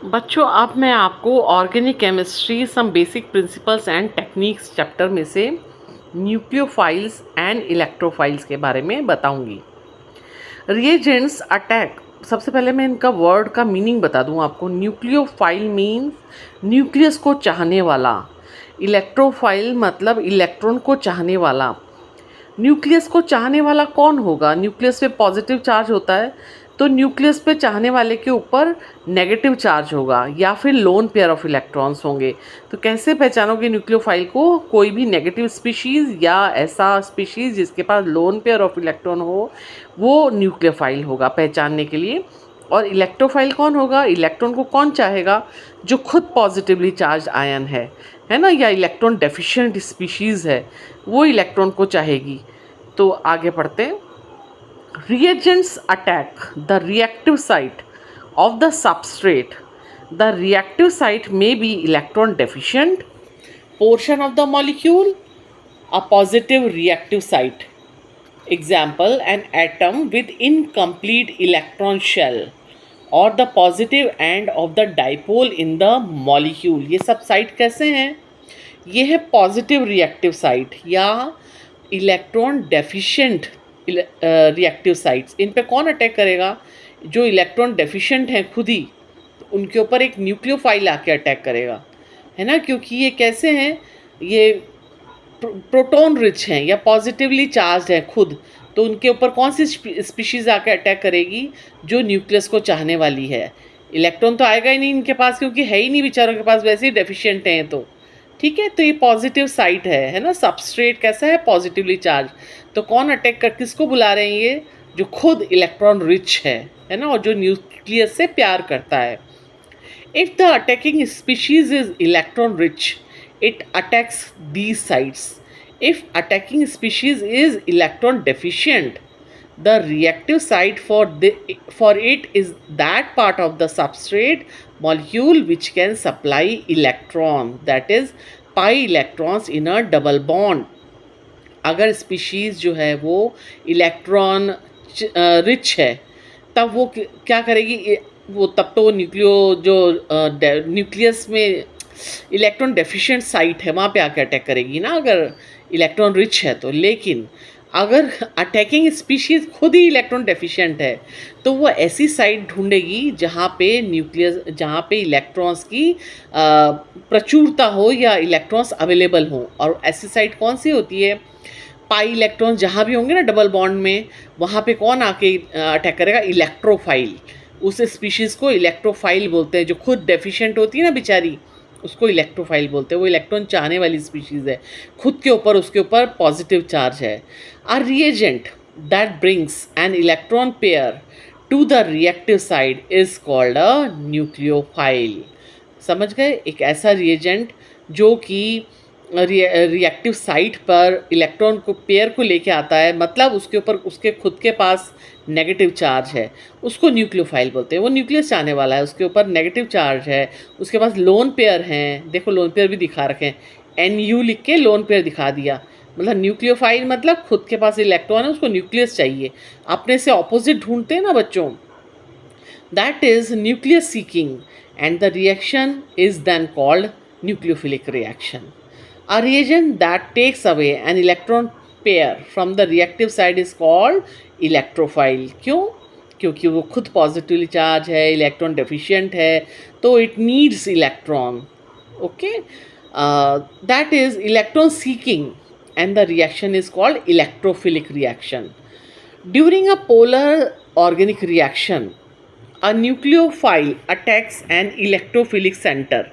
बच्चों, अब मैं आपको organic chemistry some basic principles and techniques chapter में से न्यूक्लियोफाइल्स एंड इलेक्ट्रोफाइल्स के बारे में बताऊंगी। रिएजेंट्स अटैक, सबसे पहले मैं इनका वर्ड का मीनिंग बता दूं आपको। न्यूक्लियोफाइल मीन्स न्यूक्लियस को चाहने वाला, इलेक्ट्रोफाइल मतलब इलेक्ट्रॉन को चाहने वाला। न्यूक्लियस को चाहने वाला कौन होगा? न्यूक्लियस पे पॉजिटिव चार्ज होता है, तो न्यूक्लियस पे चाहने वाले के ऊपर नेगेटिव चार्ज होगा या फिर लोन पेयर ऑफ इलेक्ट्रॉन्स होंगे। तो कैसे पहचानोगे न्यूक्लियोफाइल को? कोई भी नेगेटिव स्पीशीज़ या ऐसा स्पीशीज़ जिसके पास लोन पेयर ऑफ इलेक्ट्रॉन हो, वो न्यूक्लियोफाइल होगा पहचानने के लिए। और इलेक्ट्रोफाइल कौन होगा? इलेक्ट्रॉन को कौन चाहेगा? जो खुद पॉजिटिवली चार्ज आयन है ना, या इलेक्ट्रॉन डेफिशिएंट स्पीशीज़ है, वो इलेक्ट्रॉन को चाहेगी। तो आगे पढ़ते हैं। Reagents attack the reactive site of the substrate. The reactive site may be electron deficient portion of the molecule, a positive reactive site. Example, an atom with incomplete electron shell or the positive end of the dipole in the molecule. ये सब site कैसे हैं? ये है positive reactive site या electron deficient reactive sites. इन पे कौन attack करेगा? जो इलेक्ट्रॉन डेफिशिएंट हैं खुद ही, तो उनके ऊपर एक न्यूक्लियोफाइल आके अटैक करेगा, है ना। क्योंकि ये कैसे हैं? ये प्रोटॉन रिच हैं या पॉजिटिवली चार्ज हैं खुद, तो उनके ऊपर कौन सी स्पीशीज़ आके अटैक करेगी? जो न्यूक्लियस को चाहने वाली है। इलेक्ट्रॉन तो आएगा ही नहीं इनके पास, क्योंकि है ही नहीं बेचारों के पास, वैसे ही डेफिशिएंट हैं तो। ठीक है, तो ये पॉजिटिव साइट है ना। सबस्ट्रेट कैसा है? Positively charge. तो कौन अटैक कर, किसको बुला रहे हैं ये? जो खुद इलेक्ट्रॉन रिच है ना, और जो न्यूक्लियस से प्यार करता है। If the attacking species is electron rich, it attacks these sites. If attacking species is electron deficient, the reactive site for it is that part of the substrate molecule which can supply electron, that is pi electrons in a double bond. अगर species जो है वो electron rich है, तब वो क्या करेगी? वो तब तो न्यूक्लियस में इलेक्ट्रॉन डेफिशिएंट साइट है, वहाँ पे आके अटैक करेगी ना, अगर इलेक्ट्रॉन रिच है तो। लेकिन अगर अटैकिंग स्पीशीज़ खुद ही इलेक्ट्रॉन डेफिशिएंट है, तो वो ऐसी साइट ढूंढेगी जहाँ पे इलेक्ट्रॉन्स की प्रचुरता हो या इलेक्ट्रॉन्स अवेलेबल हो। और ऐसी साइट कौन सी होती है? पाई इलेक्ट्रॉन्स जहाँ भी होंगे ना डबल बॉन्ड में, वहाँ पे कौन आके अटैक करेगा? इलेक्ट्रोफाइल। उस स्पीशीज़ को इलेक्ट्रोफाइल बोलते हैं। जो खुद डेफिशिएंट होती है ना बेचारी, उसको इलेक्ट्रोफाइल बोलते हैं। वो इलेक्ट्रॉन चाहने वाली स्पीशीज़ है, खुद के ऊपर उसके ऊपर पॉजिटिव चार्ज है। A reagent that brings an electron pair to the reactive side is called a nucleophile. समझ गए? एक ऐसा रिएजेंट जो कि रिएक्टिव साइट पर इलेक्ट्रॉन को पेयर को लेके आता है, मतलब उसके ऊपर उसके खुद के पास नेगेटिव चार्ज है, उसको न्यूक्लियोफाइल बोलते हैं। वो न्यूक्लियस चाहने वाला है, उसके ऊपर नेगेटिव चार्ज है, उसके पास लोन पेयर हैं। देखो लोन पेयर भी दिखा रखे हैं, NU लिख के लोन पेयर दिखा दिया। मतलब न्यूक्लियोफाइल मतलब खुद के पास इलेक्ट्रॉन है, उसको न्यूक्लियस चाहिए। अपने से ऑपोजिट ढूंढते हैं ना बच्चों, that is nucleus seeking, and the reaction is then called nucleophilic reaction. A reagent that takes away an electron pair from the reactive side is called electrophile. क्यों? क्योंकि वो खुद पॉजिटिवली चार्ज है, इलेक्ट्रॉन डेफिशिएंट है, तो it needs electron. Okay, that is electron seeking and the reaction is called electrophilic reaction. During a polar organic reaction, a nucleophile attacks an electrophilic center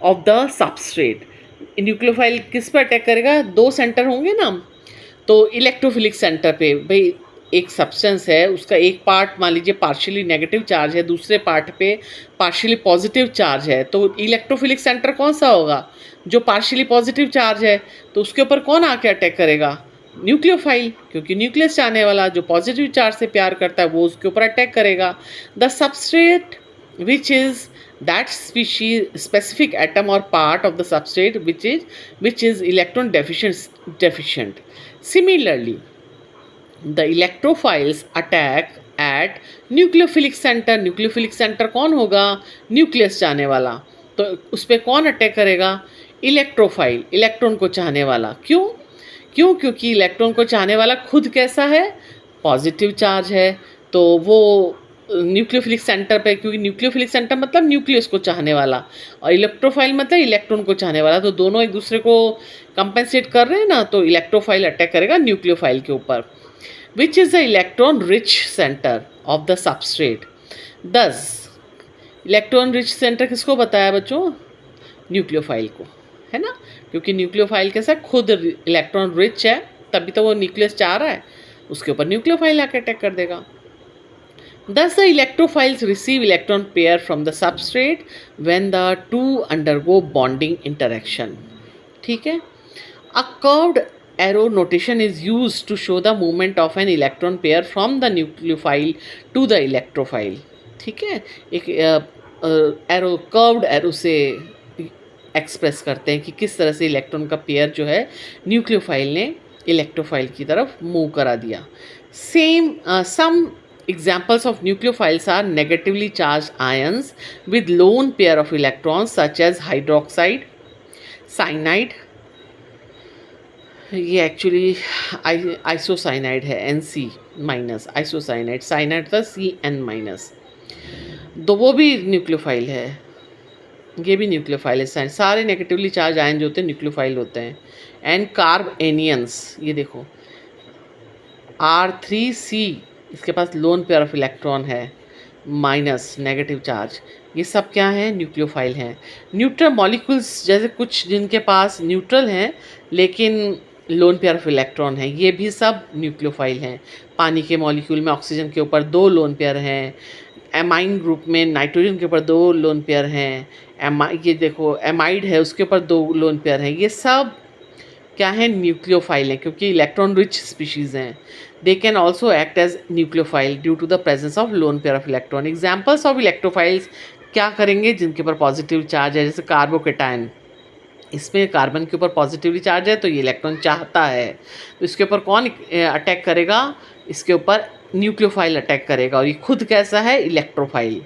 of the substrate. Nucleophile किस पे attack करेगा? दो centre होंगे ना, तो electrophilic centre पे। भाई एक सब्सटेंस है, उसका एक पार्ट मान लीजिए पार्शियली नेगेटिव चार्ज है, दूसरे पार्ट पे पार्शियली पॉजिटिव चार्ज है, तो इलेक्ट्रोफिलिक सेंटर कौन सा होगा? जो पार्शियली पॉजिटिव चार्ज है, तो उसके ऊपर कौन आके अटैक करेगा? न्यूक्लियोफाइल, क्योंकि न्यूक्लियस चाहने वाला जो पॉजिटिव चार्ज से प्यार करता है वो उसके ऊपर अटैक करेगा. The substrate which is that specific atom or part of the substrate which is electron deficient. Similarly, the electrophiles attack at nucleophilic centre. Nucleophilic centre कौन होगा? न्यूक्लियस चाहने वाला। तो उस पर कौन अटैक करेगा? इलेक्ट्रोफाइल, इलेक्ट्रॉन को चाहने वाला। क्यों? क्योंकि इलेक्ट्रॉन को चाहने वाला खुद कैसा है? पॉजिटिव चार्ज है। तो वो न्यूक्लियोफिलिक सेंटर पे, क्योंकि न्यूक्लियोफिलिक सेंटर मतलब न्यूक्लियस को चाहने वाला और इलेक्ट्रोफाइल मतलब इलेक्ट्रॉन को चाहने वाला, तो दोनों एक दूसरे को कंपेंसेट कर रहे हैं ना, तो इलेक्ट्रोफाइल अटैक करेगा न्यूक्लियोफाइल के ऊपर। Which is the electron rich centre of the substrate. दस इलेक्ट्रॉन रिच सेंटर किसको बताया बच्चों? न्यूक्लियोफाइल को, है ना, क्योंकि न्यूक्लियोफाइल के साथ खुद इलेक्ट्रॉन रिच है, तभी तो वो न्यूक्लियस चाह रहा है, उसके ऊपर न्यूक्लियोफाइल आके अटैक कर देगा। Thus, the electrophiles receive electron pair from the substrate when the two undergo bonding interaction. ठीक है? A curved arrow notation is used to show the movement of an electron pair from the nucleophile to the electrophile. ठीक है? एक arrow, curved arrow से express करते हैं कि किस तरह से इलेक्ट्रॉन का पेयर जो है न्यूक्लियोफाइल ने इलेक्ट्रोफाइल की तरफ मूव करा दिया। सम examples of nucleophiles are negatively charged ions with lone pair of electrons such as hydroxide, cyanide, ये एक्चुअली आइसोसाइनाइड है, NC माइनस आइसोसाइनाइड, साइनाइड था CN माइनस, तो वो भी न्यूक्लियोफाइल है, ये भी न्यूक्लियोफाइल है। सारे नेगेटिवली चार्ज आयन जो होते हैं न्यूक्लियोफाइल होते हैं। एंड कार्ब एनियंस, ये देखो R3C, इसके पास लोन पेयर ऑफ इलेक्ट्रॉन है, माइनस नेगेटिव चार्ज, ये सब क्या है? न्यूक्लियोफाइल हैं। न्यूट्रल मॉलिक्यूल्स, जैसे कुछ जिनके पास न्यूट्रल हैं लेकिन लोन पेयर ऑफ इलेक्ट्रॉन है, ये भी सब न्यूक्लियोफाइल हैं। पानी के मॉलिक्यूल में ऑक्सीजन के ऊपर 2 लोन पेयर हैं, एमाइन ग्रुप में नाइट्रोजन के ऊपर 2 लोन पेयर हैं, ये देखो एमाइड है उसके ऊपर 2 लोन पेयर हैं, ये सब क्या है? न्यूक्लियोफाइल है, क्योंकि इलेक्ट्रॉन रिच स्पीशीज़ हैं। They can also act as nucleophile due to the presence of lone pair of electron. Examples of electrophiles क्या करेंगे? जिनके ऊपर पॉजिटिव चार्ज है, जैसे कार्बोकेटायन, इसमें कार्बन के ऊपर पॉजिटिवली चार्ज है तो ये इलेक्ट्रॉन चाहता है, तो इसके ऊपर कौन अटैक करेगा? इसके ऊपर न्यूक्लियोफाइल अटैक करेगा, और ये खुद कैसा है? Electrophile.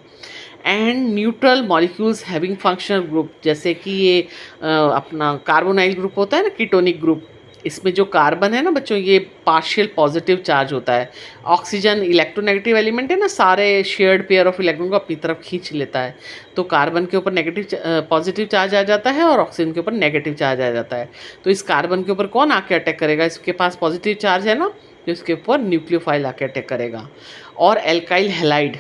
And neutral molecules having functional group, जैसे कि ये अपना कार्बोनाइल ग्रुप होता है ना, कीटोनिक ग्रुप, इसमें जो कार्बन है ना बच्चों, ये पार्शियल पॉजिटिव चार्ज होता है। ऑक्सीजन इलेक्ट्रोनेगेटिव एलिमेंट है ना, सारे शेयर्ड पेयर ऑफ इलेक्ट्रॉन को अपनी तरफ खींच लेता है, तो कार्बन के ऊपर नेगेटिव पॉजिटिव चार्ज आ जाता है और ऑक्सीजन के ऊपर नेगेटिव चार्ज आ जाता है। तो इस कार्बन के ऊपर कौन आके अटैक करेगा? इसके पास पॉजिटिव चार्ज है ना, तो इसके ऊपर न्यूक्लियोफाइल आके अटैक करेगा। और एल्काइल हैलाइड,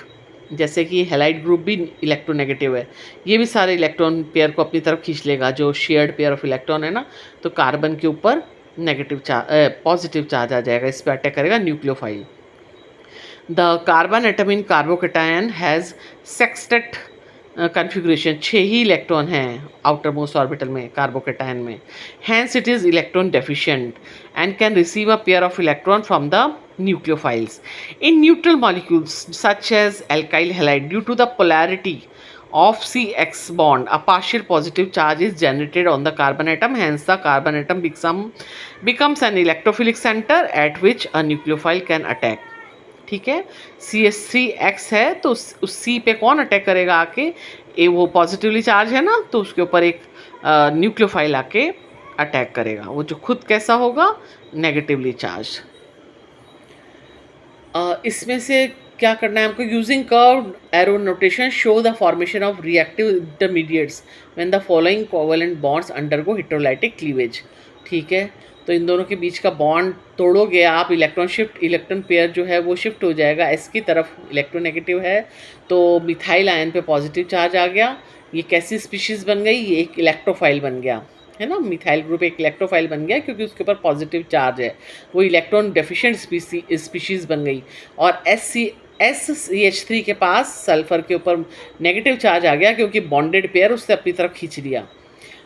जैसे कि हैलाइड ग्रुप भी इलेक्ट्रोनेगेटिव है, ये भी सारे इलेक्ट्रॉन पेयर को अपनी तरफ खींच लेगा, जो शेयर्ड पेयर ऑफ इलेक्ट्रॉन है ना, तो कार्बन के ऊपर नेगेटिव चार्ज पॉजिटिव चार्ज आ जाएगा, इस पर अटैक करेगा nucleophile. The carbon atom in carbocation has sextet configuration, 6 ही इलेक्ट्रॉन हैं आउटर मोस्ट ऑर्बिटल में कार्बोकेटायन में। Hence it is electron deficient and can receive a pair of electron from the nucleophiles. In neutral molecules such as alkyl halide, due to the polarity of CX bond, a partial positive charge is generated on the carbon atom. Hence, the carbon atom becomes an electrophilic center at which a nucleophile can attack. ठीक है, CH3X है तो उस C पे कौन attack करेगा आके? वो पॉजिटिवली चार्ज है ना, तो उसके ऊपर एक न्यूक्लियोफाइल आके अटैक करेगा, वो जो खुद कैसा होगा? Negatively charge. इसमें से क्या करना है हमको? Using curved arrow notation show the formation of reactive intermediates when the following covalent bonds undergo heterolytic cleavage. ठीक है, तो इन दोनों के बीच का बॉन्ड तोड़ोगे आप, इलेक्ट्रॉन पेयर जो है वो शिफ्ट हो जाएगा एस की तरफ, इलेक्ट्रोनेगेटिव है तो मिथाइल आयन पे पॉजिटिव चार्ज आ गया। ये कैसी स्पीशीज़ बन गई? ये एक इलेक्ट्रोफाइल बन गया, है ना, मिथाइल ग्रुप एक इलेक्ट्रोफाइल बन गया क्योंकि उसके ऊपर पॉजिटिव चार्ज है, वो इलेक्ट्रॉन डेफिशिएंट स्पीशीज़ बन गई। और SCH3 के पास सल्फर के ऊपर नेगेटिव चार्ज आ गया क्योंकि बॉन्डेड पेयर उससे अपनी तरफ खींच लिया।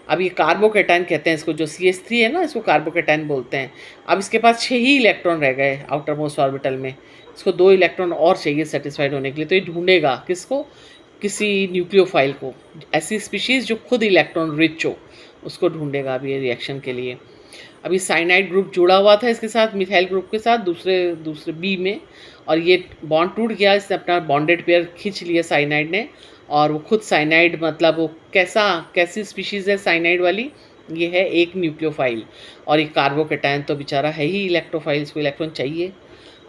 अब ये कार्बोकेटायन कहते हैं इसको, जो CH3 है ना, इसको कार्बोकेटायन बोलते हैं। अब इसके पास 6 ही इलेक्ट्रॉन रह गए आउटर मोस्ट ऑर्बिटल में, इसको 2 इलेक्ट्रॉन और चाहिए सेटिस्फाइड होने के लिए, तो ये ढूंढेगा किसको? किसी न्यूक्लियोफाइल को, ऐसी स्पीशीज़ जो खुद इलेक्ट्रॉन रिच हो, उसको ढूंढेगा अभी ये रिएक्शन के लिए। अभी साइनाइड ग्रुप जुड़ा हुआ था इसके साथ, मिथाइल ग्रुप के साथ दूसरे दूसरे बी में, और ये बॉन्ड टूट गया, इसने अपना बॉन्डेड पेयर खींच लिया साइनाइड ने, और वो खुद साइनाइड मतलब वो कैसी स्पीशीज़ है साइनाइड वाली, ये है एक न्यूक्लियोफाइल। और एक कार्बोकेटायन तो बेचारा है ही इलेक्ट्रोफाइल, इसको इलेक्ट्रॉन चाहिए।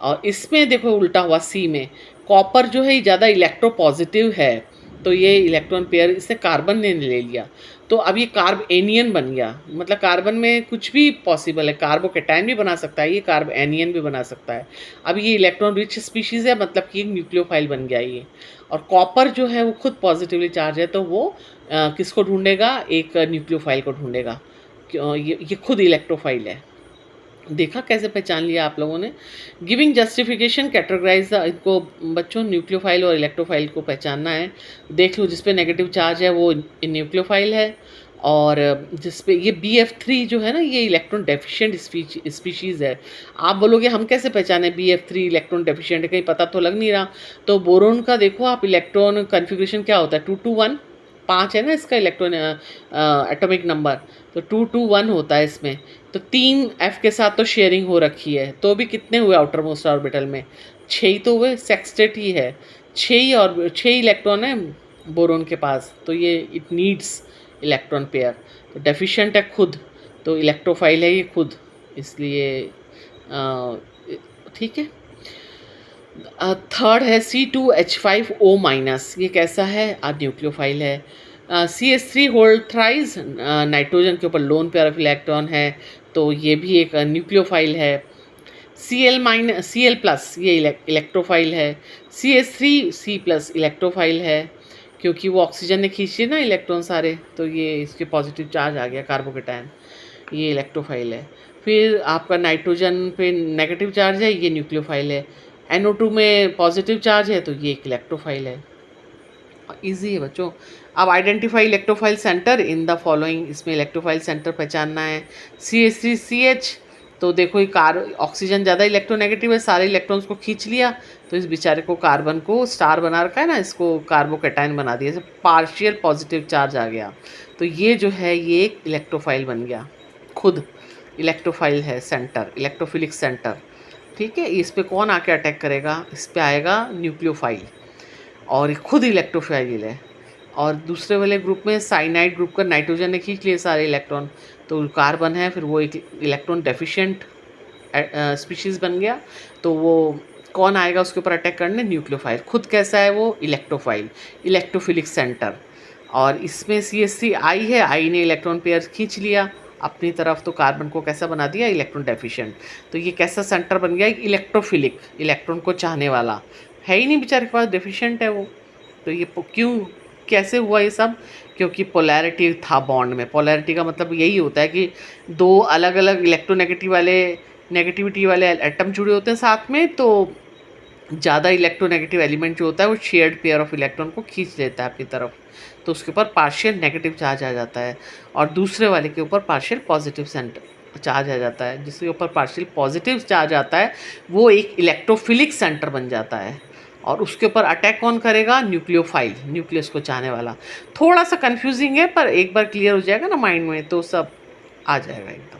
और इसमें देखो उल्टा हुआ सी में, कॉपर जो है ज़्यादा इलेक्ट्रोपॉजिटिव है, तो ये इलेक्ट्रॉन पेयर इसने कार्बन ने ले लिया, तो अब ये कार्ब एनियन बन गया। मतलब कार्बन में कुछ भी पॉसिबल है, कार्बोकेटायन भी बना सकता है, ये कार्ब एनियन भी बना सकता है। अब ये इलेक्ट्रॉन रिच स्पीशीज़ है, मतलब कि एक न्यूक्लियोफाइल बन गया ये। और कॉपर जो है वो खुद पॉजिटिवली चार्ज है, तो वो किसको ढूंढेगा, एक न्यूक्लियोफाइल को ढूंढेगा। ये खुद इलेक्ट्रोफाइल है। देखा कैसे पहचान लिया आप लोगों ने। गिविंग जस्टिफिकेशन कैटेगराइज इनको बच्चों न्यूक्लियोफाइल और इलेक्ट्रोफाइल को पहचानना है। देख लो जिस पे नेगेटिव चार्ज है वो न्यूक्लियोफाइल है, और जिस पे ये BF3 जो है ना, ये इलेक्ट्रॉन डेफिशिएंट स्पीशीज़ है। आप बोलोगे हम कैसे पहचाने BF3 इलेक्ट्रॉन डेफिशिएंट, कहीं पता तो लग नहीं रहा। तो बोरोन का देखो आप, इलेक्ट्रॉन कन्फिग्रेशन क्या होता है, 221, 5 है ना इसका इलेक्ट्रॉन एटॉमिक नंबर, तो 221 होता है इसमें। तो 3 F के साथ तो शेयरिंग हो रखी है, तो भी कितने हुए आउटर मोस्ट ऑर्बिटल में, 6 ही तो हुए, सेक्सटेट ही है, 6 ही, और 6 इलेक्ट्रॉन है बोरोन के पास, तो ये इट नीड्स इलेक्ट्रॉन पेयर। तो डेफिशिएंट है खुद, तो इलेक्ट्रोफाइल है ये खुद, इसलिए ठीक है। थर्ड है C2H5O माइनस, ये कैसा है, न्यूक्लियोफाइल है। CH3 होल्ड थ्राइज, नाइट्रोजन के ऊपर लोन पेयर ऑफ इलेक्ट्रॉन है, तो ये भी एक न्यूक्लियोफाइल है। Cl+, ये इलेक्ट्रोफाइल है। CH3 C+ इलेक्ट्रोफाइल है, क्योंकि वो ऑक्सीजन ने खींचे ना इलेक्ट्रॉन सारे, तो ये इसके पॉजिटिव चार्ज आ गया कार्बोकेटायन, ये इलेक्ट्रोफाइल है। फिर आपका नाइट्रोजन पे नेगेटिव चार्ज है, ये न्यूक्लियोफाइल है। NO2 में पॉजिटिव चार्ज है, तो ये एक इलेक्ट्रोफाइल है। इजी है बच्चों। अब identify electrophile centre in the following, इसमें इलेक्ट्रोफाइल सेंटर पहचानना है। CH3CH, तो देखो ये ऑक्सीजन ज़्यादा इलेक्ट्रोनेगेटिव है, सारे इलेक्ट्रॉन्स को खींच लिया, तो इस बेचारे को कार्बन को स्टार बना रखा है ना, इसको कार्बोकेटायन बना दिया, जैसे पार्शियल पॉजिटिव चार्ज आ गया, तो ये जो है ये एक इलेक्ट्रोफाइल बन गया, खुद इलेक्ट्रोफाइल है सेंटर, इलेक्ट्रोफिलिक सेंटर। ठीक है, इस पे कौन आके अटैक करेगा, इस पे आएगा न्यूक्लियोफाइल, और ये खुद इलेक्ट्रोफाइल है। और दूसरे वाले ग्रुप में साइनाइड ग्रुप का नाइट्रोजन ने खींच लिए सारे इलेक्ट्रॉन, तो कार्बन है, फिर वो एक इलेक्ट्रॉन डेफिशिएंट स्पीशीज़ बन गया, तो वो कौन आएगा उसके ऊपर अटैक करने, न्यूक्लियोफाइल। खुद कैसा है वो, इलेक्ट्रोफाइल, इलेक्ट्रोफिलिक सेंटर। और इसमें CH3 आई है, आई ने इलेक्ट्रॉन पेयर खींच लिया अपनी तरफ, तो कार्बन को कैसा बना दिया, इलेक्ट्रॉन डेफिशिएंट। तो ये कैसा सेंटर बन गया, इलेक्ट्रोफिलिक, इलेक्ट्रॉन को चाहने वाला है ही नहीं बेचारे के पास, डेफिशिएंट है वो। तो ये क्यों कैसे हुआ ये सब, क्योंकि पोलैरिटी था बॉन्ड में। पोलैरिटी का मतलब यही होता है कि दो अलग अलग नेगेटिविटी वाले एटम जुड़े होते हैं साथ में, तो ज़्यादा इलेक्ट्रोनेगेटिव एलिमेंट जो होता है वो शेयर्ड पेयर ऑफ इलेक्ट्रॉन को खींच लेता है अपनी तरफ, तो उसके ऊपर पार्शियल नेगेटिव चार्ज आ जाता है, और दूसरे वाले के ऊपर पार्शियल पॉजिटिव चार्ज आ जाता है। जिसके ऊपर पार्शियल पॉजिटिव चार्ज आता है वो एक इलेक्ट्रोफिलिक सेंटर बन जाता है, और उसके ऊपर अटैक कौन करेगा, न्यूक्लियोफाइल, न्यूक्लियस को चाहने वाला। थोड़ा सा कंफ्यूजिंग है, पर एक बार क्लियर हो जाएगा ना माइंड में, तो सब आ जाएगा एकदम।